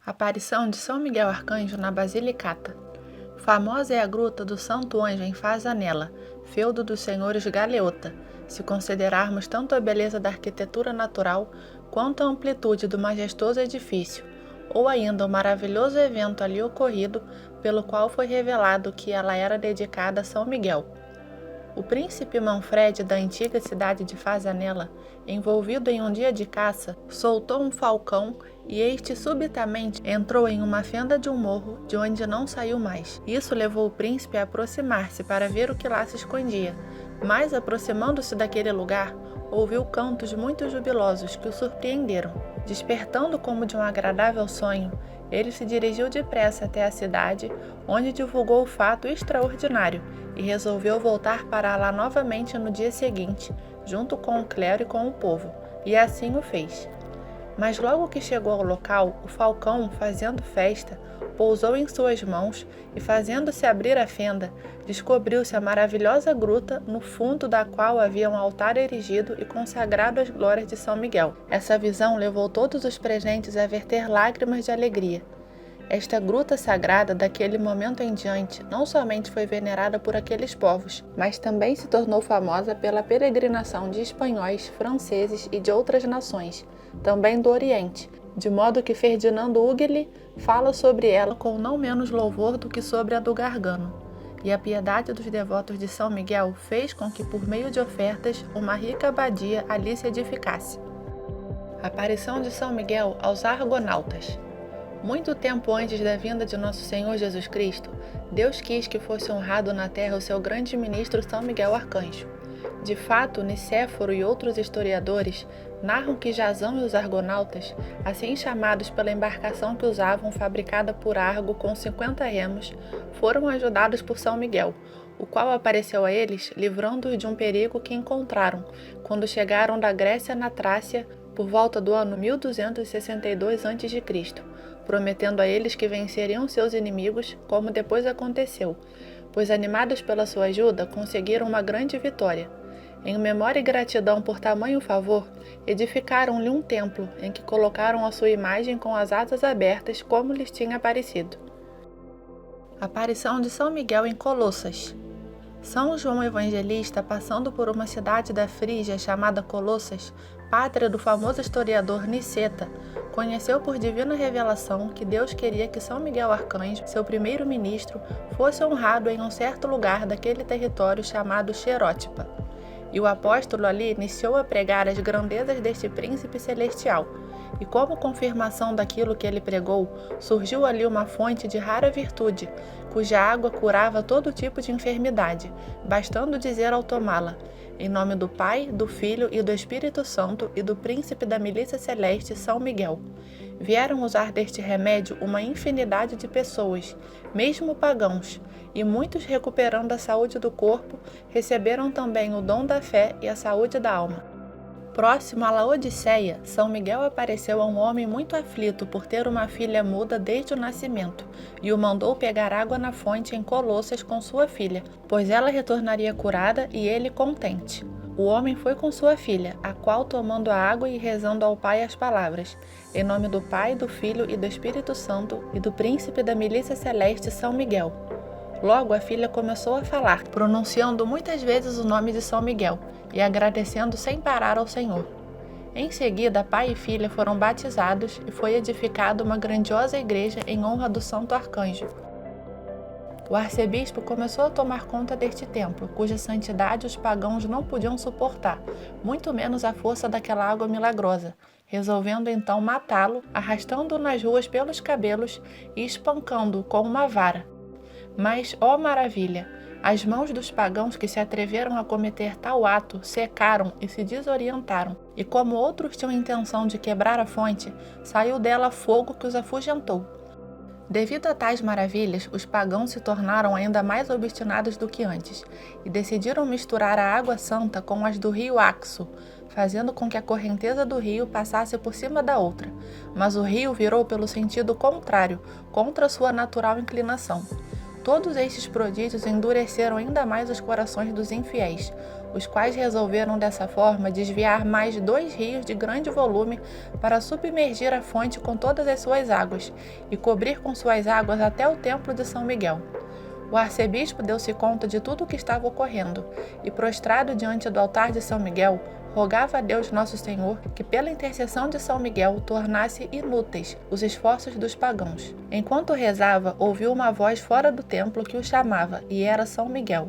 Aparição de São Miguel Arcanjo na Basilicata. Famosa é a gruta do Santo Anjo em Fazanella, feudo dos senhores Galeota, se considerarmos tanto a beleza da arquitetura natural quanto a amplitude do majestoso edifício, ou ainda o maravilhoso evento ali ocorrido, pelo qual foi revelado que ela era dedicada a São Miguel. O príncipe Manfred da antiga cidade de Fazanella, envolvido em um dia de caça, soltou um falcão e este subitamente entrou em uma fenda de um morro de onde não saiu mais. Isso levou o príncipe a aproximar-se para ver o que lá se escondia, mas aproximando-se daquele lugar, ouviu cantos muito jubilosos que o surpreenderam. Despertando como de um agradável sonho, ele se dirigiu depressa até a cidade, onde divulgou o fato extraordinário e resolveu voltar para lá novamente no dia seguinte, junto com o clero e com o povo, e assim o fez. Mas logo que chegou ao local, o falcão, fazendo festa, pousou em suas mãos e, fazendo-se abrir a fenda, descobriu-se a maravilhosa gruta, no fundo da qual havia um altar erigido e consagrado às glórias de São Miguel. Essa visão levou todos os presentes a verter lágrimas de alegria. Esta gruta sagrada, daquele momento em diante, não somente foi venerada por aqueles povos, mas também se tornou famosa pela peregrinação de espanhóis, franceses e de outras nações, também do Oriente, de modo que Ferdinando Ughelli fala sobre ela com não menos louvor do que sobre a do Gargano. E a piedade dos devotos de São Miguel fez com que, por meio de ofertas, uma rica abadia ali se edificasse. Aparição de São Miguel aos Argonautas. Muito tempo antes da vinda de nosso Senhor Jesus Cristo, Deus quis que fosse honrado na terra o seu grande ministro São Miguel Arcanjo. De fato, Nicéforo e outros historiadores narram que Jasão e os argonautas, assim chamados pela embarcação que usavam, fabricada por Argo com 50 remos, foram ajudados por São Miguel, o qual apareceu a eles, livrando-os de um perigo que encontraram, quando chegaram da Grécia na Trácia, por volta do ano 1262 a.C., prometendo a eles que venceriam seus inimigos, como depois aconteceu, pois, animados pela sua ajuda, conseguiram uma grande vitória. Em memória e gratidão por tamanho favor, edificaram-lhe um templo, em que colocaram a sua imagem com as asas abertas, como lhes tinha aparecido. Aparição de São Miguel em Colossas. São João Evangelista, passando por uma cidade da Frígia chamada Colossas, pátria do famoso historiador Niceta, conheceu por divina revelação que Deus queria que São Miguel Arcanjo, seu primeiro ministro, fosse honrado em um certo lugar daquele território chamado Xerótipa. E o apóstolo ali iniciou a pregar as grandezas deste príncipe celestial, e como confirmação daquilo que ele pregou, surgiu ali uma fonte de rara virtude, cuja água curava todo tipo de enfermidade, bastando dizer ao tomá-la: em nome do Pai, do Filho e do Espírito Santo e do príncipe da milícia celeste São Miguel. Vieram usar deste remédio uma infinidade de pessoas, mesmo pagãos, e muitos, recuperando a saúde do corpo, receberam também o dom da fé e a saúde da alma. Próximo a Laodiceia, São Miguel apareceu a um homem muito aflito por ter uma filha muda desde o nascimento, e o mandou pegar água na fonte em Colossas com sua filha, pois ela retornaria curada e ele contente. O homem foi com sua filha, a qual, tomando a água e rezando ao Pai as palavras: em nome do Pai, do Filho e do Espírito Santo e do príncipe da milícia celeste São Miguel. Logo a filha começou a falar, pronunciando muitas vezes o nome de São Miguel e agradecendo sem parar ao Senhor. Em seguida, pai e filha foram batizados e foi edificada uma grandiosa igreja em honra do Santo Arcanjo. O arcebispo começou a tomar conta deste templo, cuja santidade os pagãos não podiam suportar, muito menos a força daquela água milagrosa, resolvendo então matá-lo, arrastando-o nas ruas pelos cabelos e espancando-o com uma vara. Mas, ó maravilha, as mãos dos pagãos que se atreveram a cometer tal ato secaram e se desorientaram, e como outros tinham intenção de quebrar a fonte, saiu dela fogo que os afugentou. Devido a tais maravilhas, os pagãos se tornaram ainda mais obstinados do que antes, e decidiram misturar a água santa com as do rio Axo, fazendo com que a correnteza do rio passasse por cima da outra, mas o rio virou pelo sentido contrário, contra sua natural inclinação. Todos estes prodígios endureceram ainda mais os corações dos infiéis, os quais resolveram dessa forma desviar mais de 2 rios de grande volume para submergir a fonte com todas as suas águas e cobrir com suas águas até o templo de São Miguel. O arcebispo deu-se conta de tudo o que estava ocorrendo e, prostrado diante do altar de São Miguel, rogava a Deus Nosso Senhor que, pela intercessão de São Miguel, tornasse inúteis os esforços dos pagãos. Enquanto rezava, ouviu uma voz fora do templo que o chamava, e era São Miguel.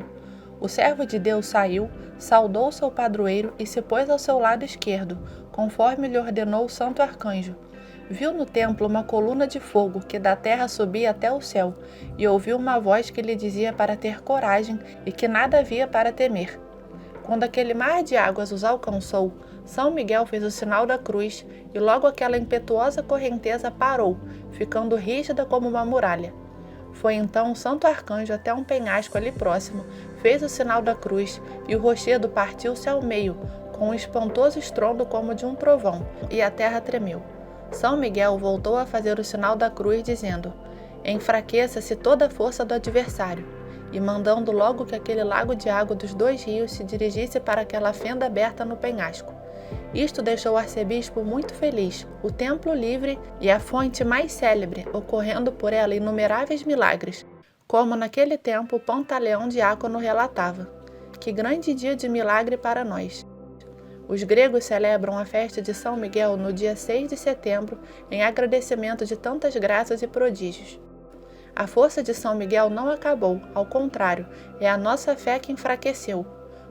O servo de Deus saiu, saudou seu padroeiro e se pôs ao seu lado esquerdo, conforme lhe ordenou o santo arcanjo. Viu no templo uma coluna de fogo que da terra subia até o céu, e ouviu uma voz que lhe dizia para ter coragem e que nada havia para temer. Quando aquele mar de águas os alcançou, São Miguel fez o sinal da cruz e logo aquela impetuosa correnteza parou, ficando rígida como uma muralha. Foi então o santo arcanjo até um penhasco ali próximo, fez o sinal da cruz e o rochedo partiu-se ao meio, com um espantoso estrondo como de um trovão, e a terra tremeu. São Miguel voltou a fazer o sinal da cruz, dizendo: enfraqueça-se toda a força do adversário, e mandando logo que aquele lago de água dos 2 rios se dirigisse para aquela fenda aberta no penhasco. Isto deixou o arcebispo muito feliz, o templo livre e a fonte mais célebre, ocorrendo por ela inumeráveis milagres, como naquele tempo o Pantaleão Diácono relatava. Que grande dia de milagre para nós! Os gregos celebram a festa de São Miguel no dia 6 de setembro, em agradecimento de tantas graças e prodígios. A força de São Miguel não acabou, ao contrário, é a nossa fé que enfraqueceu.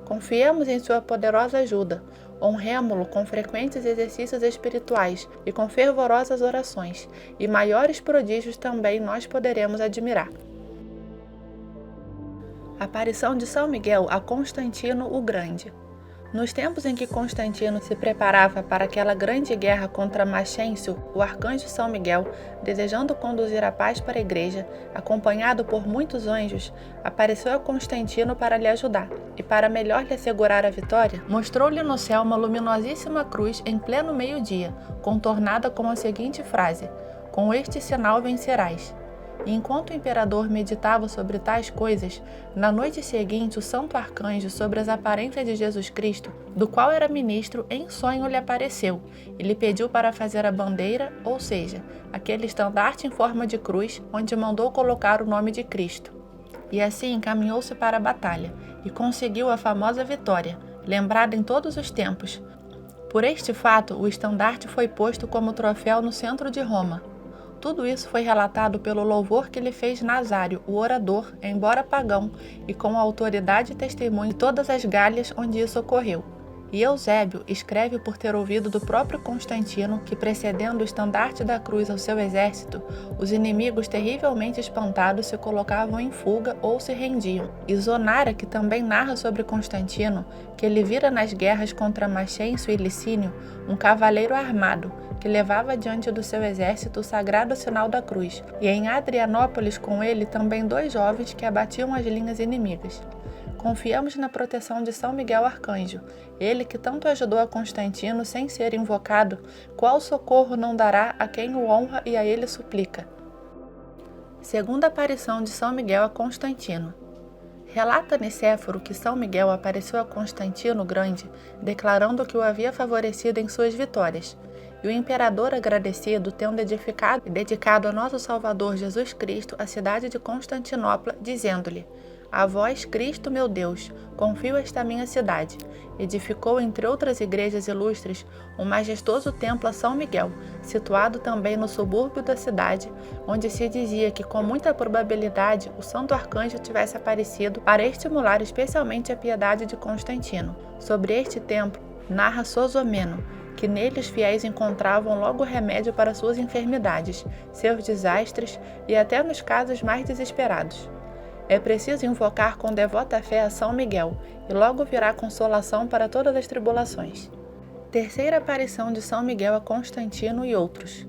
Confiemos em sua poderosa ajuda, honremo-lo com frequentes exercícios espirituais e com fervorosas orações, e maiores prodígios também nós poderemos admirar. Aparição de São Miguel a Constantino o Grande. Nos tempos em que Constantino se preparava para aquela grande guerra contra Maxêncio, o arcanjo São Miguel, desejando conduzir a paz para a igreja, acompanhado por muitos anjos, apareceu a Constantino para lhe ajudar, e para melhor lhe assegurar a vitória, mostrou-lhe no céu uma luminosíssima cruz em pleno meio-dia, contornada com a seguinte frase: com este sinal vencerás. E enquanto o imperador meditava sobre tais coisas, na noite seguinte o santo arcanjo sobre as aparências de Jesus Cristo, do qual era ministro, em sonho lhe apareceu e lhe pediu para fazer a bandeira, ou seja, aquele estandarte em forma de cruz, onde mandou colocar o nome de Cristo. E assim encaminhou-se para a batalha, e conseguiu a famosa vitória, lembrada em todos os tempos. Por este fato, o estandarte foi posto como troféu no centro de Roma. Tudo isso foi relatado pelo louvor que lhe fez Nazário, o orador, embora pagão, e com autoridade e testemunho de todas as Gálias onde isso ocorreu. E Eusébio escreve por ter ouvido do próprio Constantino que, precedendo o estandarte da cruz ao seu exército, os inimigos terrivelmente espantados se colocavam em fuga ou se rendiam. E Zonara, que também narra sobre Constantino, que ele vira nas guerras contra Maxêncio e Licínio um cavaleiro armado, que levava diante do seu exército o sagrado sinal da cruz, e em Adrianópolis com ele também 2 jovens que abatiam as linhas inimigas. Confiamos na proteção de São Miguel Arcanjo, ele que tanto ajudou a Constantino sem ser invocado, qual socorro não dará a quem o honra e a ele suplica. Segunda aparição de São Miguel a Constantino. Relata Nicéforo que São Miguel apareceu a Constantino Grande, declarando que o havia favorecido em suas vitórias. E o imperador, agradecido, tendo edificado e dedicado a nosso Salvador Jesus Cristo a cidade de Constantinopla, dizendo-lhe: a vós, Cristo meu Deus, confio esta minha cidade. Edificou, entre outras igrejas ilustres, um majestoso templo a São Miguel, situado também no subúrbio da cidade, onde se dizia que com muita probabilidade o santo arcanjo tivesse aparecido para estimular especialmente a piedade de Constantino. Sobre este templo, narra Sosomeno, que nele os fiéis encontravam logo remédio para suas enfermidades, seus desastres e até nos casos mais desesperados. É preciso invocar com devota fé a São Miguel, e logo virá consolação para todas as tribulações. Terceira aparição de São Miguel a Constantino e outros.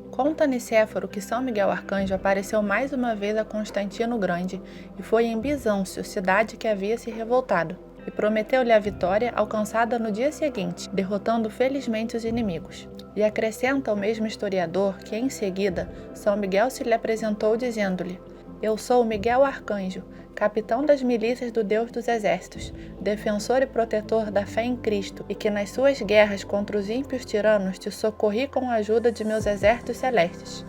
Conta Nicéforo que São Miguel Arcanjo apareceu mais uma vez a Constantino Grande, e foi em Bizâncio, cidade que havia se revoltado, e prometeu-lhe a vitória alcançada no dia seguinte, derrotando felizmente os inimigos. E acrescenta o mesmo historiador que, em seguida, São Miguel se lhe apresentou dizendo-lhe: Eu sou Miguel Arcanjo, capitão das milícias do Deus dos Exércitos, defensor e protetor da fé em Cristo, e que nas suas guerras contra os ímpios tiranos te socorri com a ajuda de meus exércitos celestes.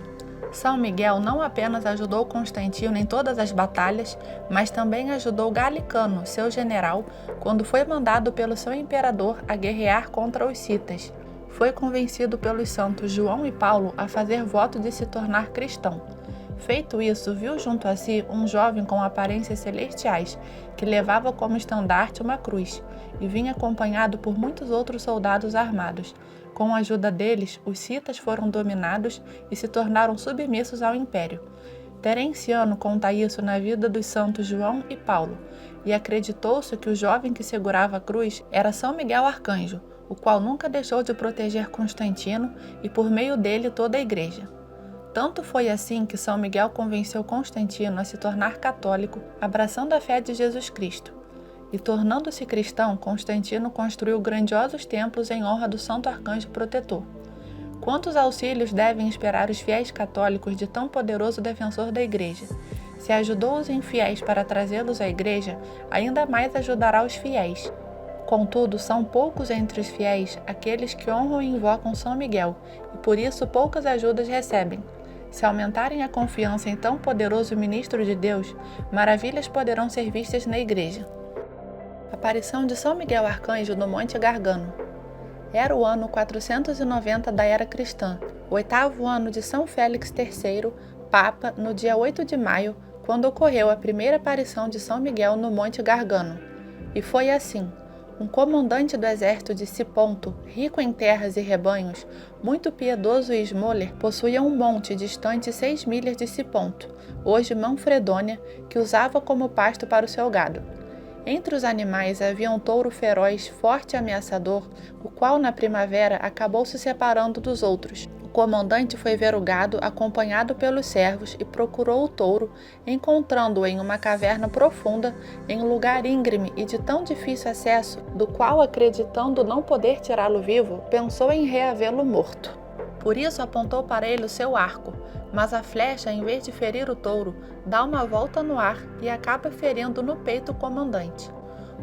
São Miguel não apenas ajudou Constantino em todas as batalhas, mas também ajudou Galicano, seu general, quando foi mandado pelo seu imperador a guerrear contra os citas. Foi convencido pelos santos João e Paulo a fazer voto de se tornar cristão. Feito isso, viu junto a si um jovem com aparências celestiais, que levava como estandarte uma cruz, e vinha acompanhado por muitos outros soldados armados. Com a ajuda deles, os citas foram dominados e se tornaram submissos ao império. Terenciano conta isso na vida dos santos João e Paulo, e acreditou-se que o jovem que segurava a cruz era São Miguel Arcanjo, o qual nunca deixou de proteger Constantino e por meio dele toda a igreja. Tanto foi assim que São Miguel convenceu Constantino a se tornar católico, abraçando a fé de Jesus Cristo. E tornando-se cristão, Constantino construiu grandiosos templos em honra do Santo Arcanjo Protetor. Quantos auxílios devem esperar os fiéis católicos de tão poderoso defensor da Igreja? Se ajudou os infiéis para trazê-los à Igreja, ainda mais ajudará os fiéis. Contudo, são poucos entre os fiéis aqueles que honram e invocam São Miguel, e por isso poucas ajudas recebem. Se aumentarem a confiança em tão poderoso ministro de Deus, maravilhas poderão ser vistas na Igreja. Aparição de São Miguel Arcanjo no Monte Gargano. Era o ano 490 da Era Cristã, o 8º ano de São Félix III, Papa, no dia 8 de maio, quando ocorreu a primeira aparição de São Miguel no Monte Gargano. E foi assim: um comandante do exército de Siponto, rico em terras e rebanhos, muito piedoso e esmoler, possuía um monte distante 6 milhas de Siponto, hoje Manfredônia, que usava como pasto para o seu gado. Entre os animais havia um touro feroz, forte e ameaçador, o qual na primavera acabou se separando dos outros. O comandante foi ver o gado acompanhado pelos servos e procurou o touro, encontrando-o em uma caverna profunda, em um lugar íngreme e de tão difícil acesso, do qual, acreditando não poder tirá-lo vivo, pensou em reavê-lo morto. Por isso apontou para ele o seu arco, mas a flecha, em vez de ferir o touro, dá uma volta no ar e acaba ferindo no peito o comandante.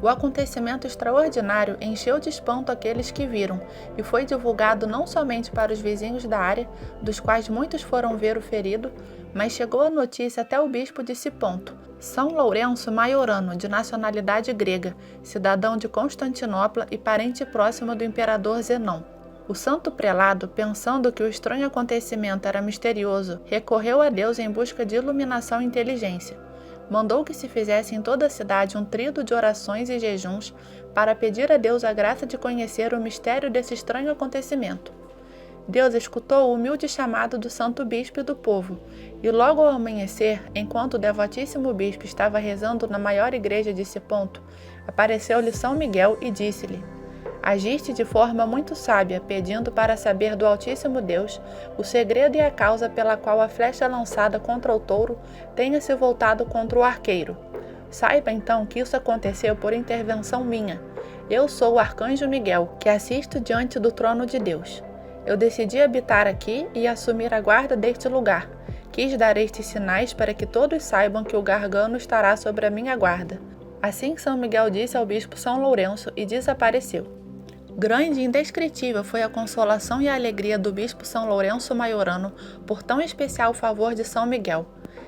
O acontecimento extraordinário encheu de espanto aqueles que viram, e foi divulgado não somente para os vizinhos da área, dos quais muitos foram ver o ferido, mas chegou a notícia até o bispo de Siponto, São Lourenço Maiorano, de nacionalidade grega, cidadão de Constantinopla e parente próximo do imperador Zenão. O santo prelado, pensando que o estranho acontecimento era misterioso, recorreu a Deus em busca de iluminação e inteligência. Mandou que se fizesse em toda a cidade um tríodo de orações e jejuns para pedir a Deus a graça de conhecer o mistério desse estranho acontecimento. Deus escutou o humilde chamado do santo bispo e do povo, e logo ao amanhecer, enquanto o devotíssimo bispo estava rezando na maior igreja de Siponto, apareceu-lhe São Miguel e disse-lhe: agiste de forma muito sábia, pedindo para saber do Altíssimo Deus o segredo e a causa pela qual a flecha lançada contra o touro tenha se voltado contra o arqueiro. Saiba então que isso aconteceu por intervenção minha. Eu sou o Arcanjo Miguel, que assisto diante do trono de Deus. Eu decidi habitar aqui e assumir a guarda deste lugar. Quis dar estes sinais para que todos saibam que o Gargano estará sobre a minha guarda. Assim São Miguel disse ao bispo São Lourenço e desapareceu. Grande e indescritível foi a consolação e a alegria do bispo São Lourenço Maiorano por tão especial favor de São Miguel.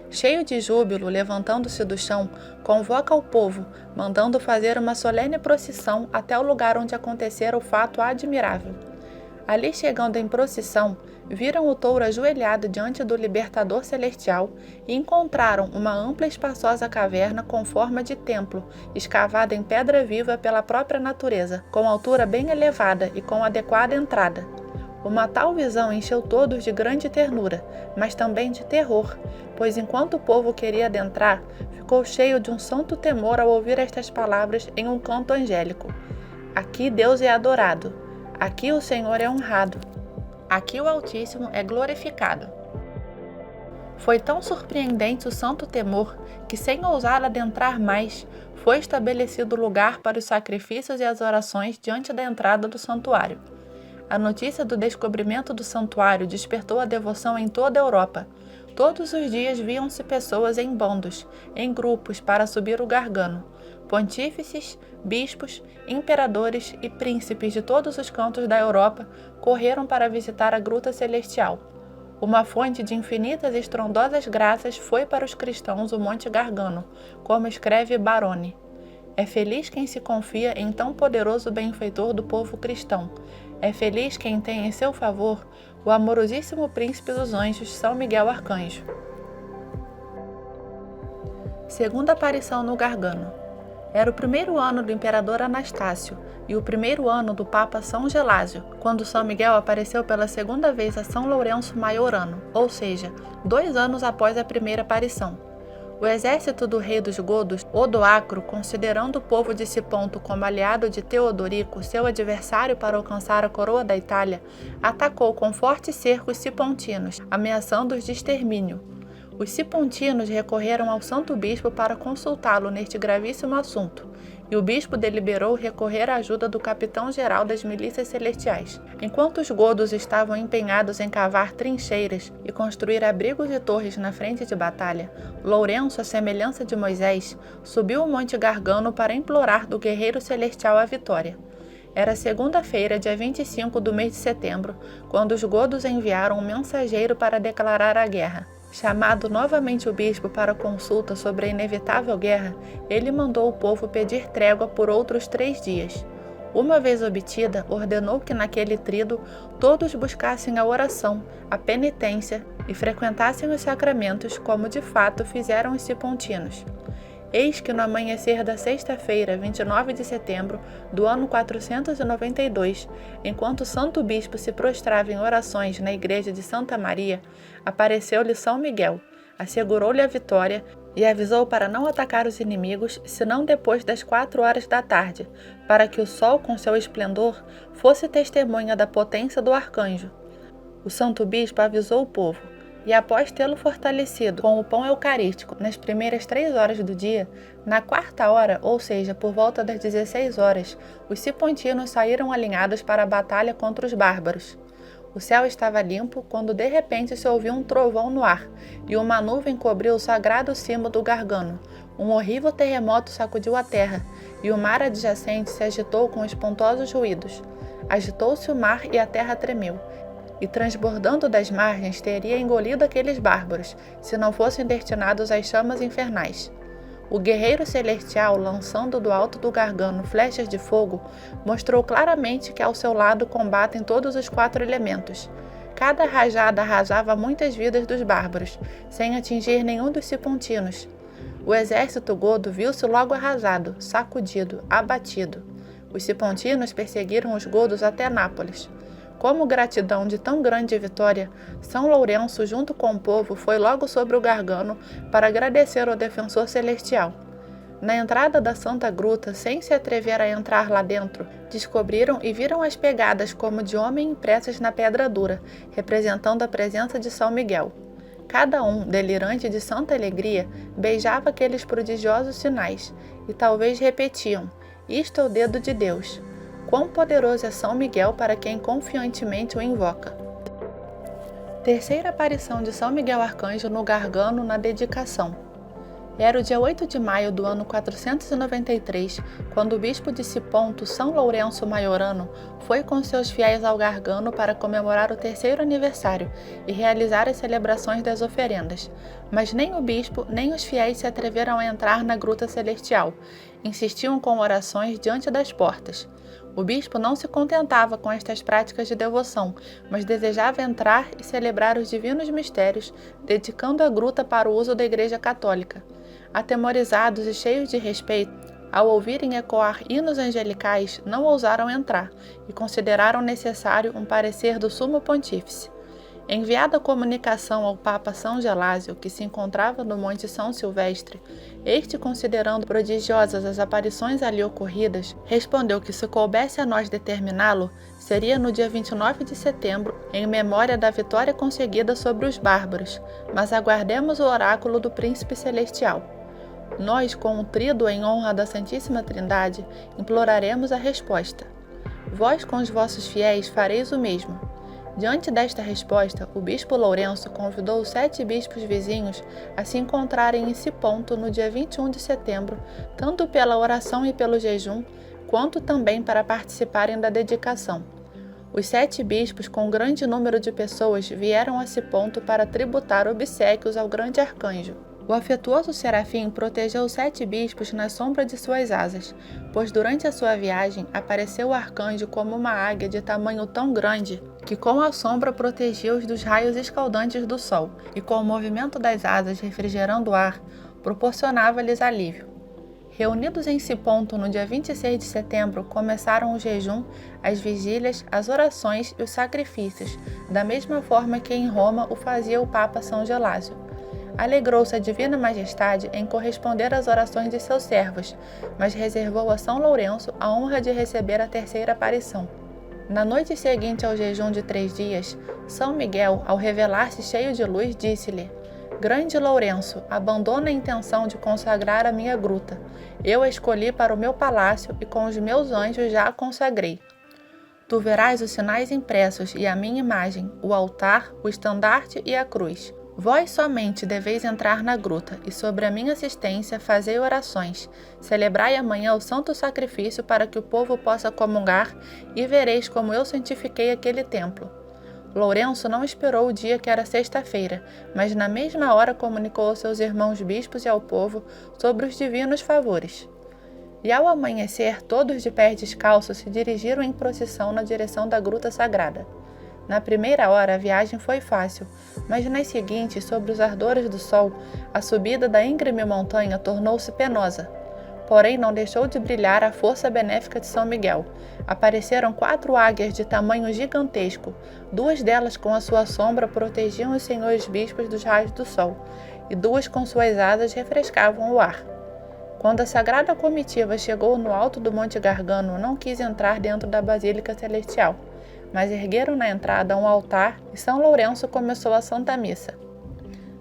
Cheio de júbilo, levantando-se do chão, convoca o povo, mandando fazer uma solene procissão até o lugar onde acontecera o fato admirável. Ali, chegando em procissão, viram o touro ajoelhado diante do Libertador Celestial e encontraram uma ampla e espaçosa caverna com forma de templo, escavada em pedra viva pela própria natureza, com altura bem elevada e com adequada entrada. Uma tal visão encheu todos de grande ternura, mas também de terror, pois enquanto o povo queria adentrar, ficou cheio de um santo temor ao ouvir estas palavras em um canto angélico. Aqui Deus é adorado, aqui o Senhor é honrado. Aqui o Altíssimo é glorificado. Foi tão surpreendente o santo temor que, sem ousar adentrar mais, foi estabelecido lugar para os sacrifícios e as orações diante da entrada do santuário. A notícia do descobrimento do santuário despertou a devoção em toda a Europa. Todos os dias viam-se pessoas em bandos, em grupos, para subir o Gargano. Pontífices, bispos, imperadores e príncipes de todos os cantos da Europa correram para visitar a Gruta Celestial. Uma fonte de infinitas e estrondosas graças foi para os cristãos o Monte Gargano, como escreve Barone. É feliz quem se confia em tão poderoso benfeitor do povo cristão. É feliz quem tem em seu favor o amorosíssimo príncipe dos anjos, São Miguel Arcanjo. Segunda aparição no Gargano. Era o primeiro ano do imperador Anastácio e o primeiro ano do Papa São Gelásio, quando São Miguel apareceu pela segunda vez a São Lourenço Maiorano, ou seja, 2 anos após a primeira aparição. O exército do rei dos godos, Odoacro, considerando o povo de Siponto como aliado de Teodorico, seu adversário para alcançar a coroa da Itália, atacou com forte cerco os sipontinos, ameaçando-os de extermínio. Os sipontinos recorreram ao santo bispo para consultá-lo neste gravíssimo assunto, e o bispo deliberou recorrer à ajuda do capitão-geral das milícias celestiais. Enquanto os godos estavam empenhados em cavar trincheiras e construir abrigos e torres na frente de batalha, Lourenço, à semelhança de Moisés, subiu o Monte Gargano para implorar do guerreiro celestial a vitória. Era segunda-feira, dia 25 do mês de setembro, quando os godos enviaram um mensageiro para declarar a guerra. Chamado novamente o bispo para consulta sobre a inevitável guerra, ele mandou o povo pedir trégua por outros 3 dias. Uma vez obtida, ordenou que naquele tríduo todos buscassem a oração, a penitência e frequentassem os sacramentos, como de fato fizeram os sipontinos. Eis que no amanhecer da sexta-feira, 29 de setembro do ano 492, enquanto o santo bispo se prostrava em orações na igreja de Santa Maria, apareceu-lhe São Miguel, assegurou-lhe a vitória e avisou para não atacar os inimigos, senão depois das 4 horas da tarde, para que o sol com seu esplendor fosse testemunha da potência do arcanjo. O santo bispo avisou o povo, e após tê-lo fortalecido com o pão eucarístico nas primeiras 3 horas do dia, na 4ª hora, ou seja, por volta das 16 horas, os sipontinos saíram alinhados para a batalha contra os bárbaros. O céu estava limpo quando de repente se ouviu um trovão no ar, e uma nuvem cobriu o sagrado cimo do Gargano. Um horrível terremoto sacudiu a terra, e o mar adjacente se agitou com espantosos ruídos. Agitou-se o mar e a terra tremeu, e transbordando das margens teria engolido aqueles bárbaros, se não fossem destinados às chamas infernais. O guerreiro celestial, lançando do alto do Gargano flechas de fogo, mostrou claramente que ao seu lado combatem todos os 4 elementos. Cada rajada arrasava muitas vidas dos bárbaros, sem atingir nenhum dos sipontinos. O exército godo viu-se logo arrasado, sacudido, abatido. Os sipontinos perseguiram os godos até Nápoles. Como gratidão de tão grande vitória, São Lourenço, junto com o povo, foi logo sobre o Gargano para agradecer ao defensor celestial. Na entrada da Santa Gruta, sem se atrever a entrar lá dentro, descobriram e viram as pegadas como de homem impressas na pedra dura, representando a presença de São Miguel. Cada um, delirante de santa alegria, beijava aqueles prodigiosos sinais, e talvez repetiam: "Isto é o dedo de Deus." Quão poderoso é São Miguel para quem confiantemente o invoca. Terceira aparição de São Miguel Arcanjo no Gargano na dedicação. Era o dia 8 de maio do ano 493, quando o bispo de Siponto, São Lourenço Maiorano, foi com seus fiéis ao Gargano para comemorar o 3º aniversário e realizar as celebrações das oferendas. Mas nem o bispo nem os fiéis se atreveram a entrar na Gruta Celestial. Insistiam com orações diante das portas. O bispo não se contentava com estas práticas de devoção, mas desejava entrar e celebrar os divinos mistérios, dedicando a gruta para o uso da Igreja Católica. Atemorizados e cheios de respeito, ao ouvirem ecoar hinos angelicais, não ousaram entrar e consideraram necessário um parecer do Sumo Pontífice. Enviada a comunicação ao Papa São Gelásio, que se encontrava no Monte São Silvestre, este, considerando prodigiosas as aparições ali ocorridas, respondeu que se coubesse a nós determiná-lo, seria no dia 29 de setembro, em memória da vitória conseguida sobre os bárbaros, mas aguardemos o oráculo do Príncipe Celestial. Nós, com um tríduo em honra da Santíssima Trindade, imploraremos a resposta. Vós com os vossos fiéis fareis o mesmo. Diante desta resposta, o bispo Lourenço convidou os 7 bispos vizinhos a se encontrarem em Siponto no dia 21 de setembro, tanto pela oração e pelo jejum, quanto também para participarem da dedicação. Os 7 bispos, com um grande número de pessoas, vieram a Siponto para tributar obsequios ao grande arcanjo. O afetuoso serafim protegeu os 7 bispos na sombra de suas asas, pois durante a sua viagem apareceu o arcanjo como uma águia de tamanho tão grande que com a sombra protegia-os dos raios escaldantes do sol, e com o movimento das asas refrigerando o ar, proporcionava-lhes alívio. Reunidos em Siponto no dia 26 de setembro, começaram o jejum, as vigílias, as orações e os sacrifícios, da mesma forma que em Roma o fazia o Papa São Gelásio. Alegrou-se a Divina Majestade em corresponder às orações de seus servos, mas reservou a São Lourenço a honra de receber a terceira aparição. Na noite seguinte ao jejum de 3 dias, São Miguel, ao revelar-se cheio de luz, disse-lhe: Grande Lourenço, abandona a intenção de consagrar a minha gruta. Eu a escolhi para o meu palácio e com os meus anjos já a consagrei. Tu verás os sinais impressos e a minha imagem, o altar, o estandarte e a cruz. Vós somente deveis entrar na gruta, e sobre a minha assistência fazei orações. Celebrai amanhã o santo sacrifício para que o povo possa comungar, e vereis como eu santifiquei aquele templo. Lourenço não esperou o dia que era sexta-feira, mas na mesma hora comunicou aos seus irmãos bispos e ao povo sobre os divinos favores. E ao amanhecer, todos de pés descalços se dirigiram em procissão na direção da gruta sagrada. Na primeira hora a viagem foi fácil, mas nas seguintes, sob os ardores do sol, a subida da íngreme montanha tornou-se penosa. Porém, não deixou de brilhar a força benéfica de São Miguel. Apareceram 4 águias de tamanho gigantesco. 2 delas com a sua sombra protegiam os senhores bispos dos raios do sol, e 2 com suas asas refrescavam o ar. Quando a sagrada comitiva chegou no alto do Monte Gargano, não quis entrar dentro da Basílica Celestial, mas ergueram na entrada um altar e São Lourenço começou a Santa Missa.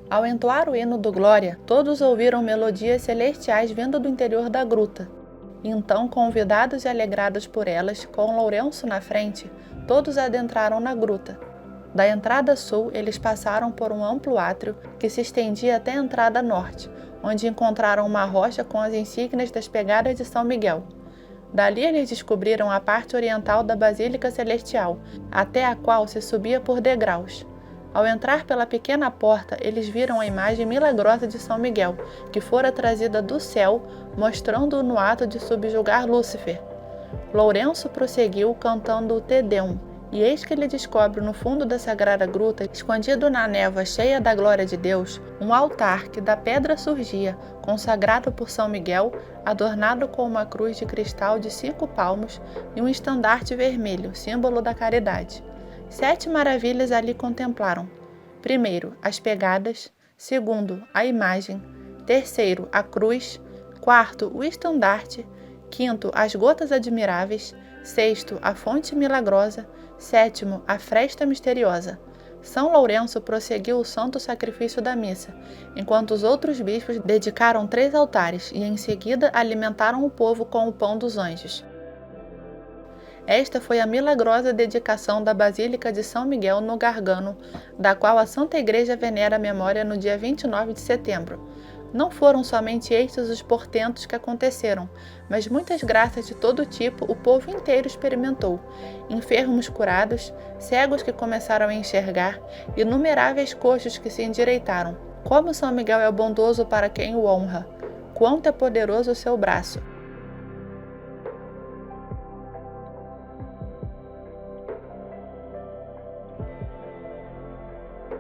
Ao entoar o hino do Glória, todos ouviram melodias celestiais vindo do interior da gruta. Então, convidados e alegrados por elas, com Lourenço na frente, todos adentraram na gruta. Da entrada sul, eles passaram por um amplo átrio que se estendia até a entrada norte, onde encontraram uma rocha com as insígnias das pegadas de São Miguel. Dali eles descobriram a parte oriental da Basílica Celestial, até a qual se subia por degraus. Ao entrar pela pequena porta, eles viram a imagem milagrosa de São Miguel, que fora trazida do céu, mostrando-o no ato de subjugar Lúcifer. Lourenço prosseguiu cantando o Te Deum, e eis que ele descobre no fundo da sagrada gruta, escondido na névoa cheia da glória de Deus, um altar que da pedra surgia, consagrado por São Miguel, adornado com uma cruz de cristal de 5 palmos e um estandarte vermelho, símbolo da caridade. 7 maravilhas ali contemplaram. Primeiro, as pegadas. Segundo, a imagem. Terceiro, a cruz. Quarto, o estandarte. Quinto, as gotas admiráveis. Sexto, a fonte milagrosa. Sétimo, a fresta misteriosa. São Lourenço prosseguiu o santo sacrifício da missa, enquanto os outros bispos dedicaram 3 altares e em seguida alimentaram o povo com o pão dos anjos. Esta foi a milagrosa dedicação da Basílica de São Miguel no Gargano, da qual a Santa Igreja venera a memória no dia 29 de setembro. Não foram somente estes os portentos que aconteceram, mas muitas graças de todo tipo o povo inteiro experimentou. Enfermos curados, cegos que começaram a enxergar, inumeráveis coxos que se endireitaram. Como São Miguel é bondoso para quem o honra! Quanto é poderoso o seu braço!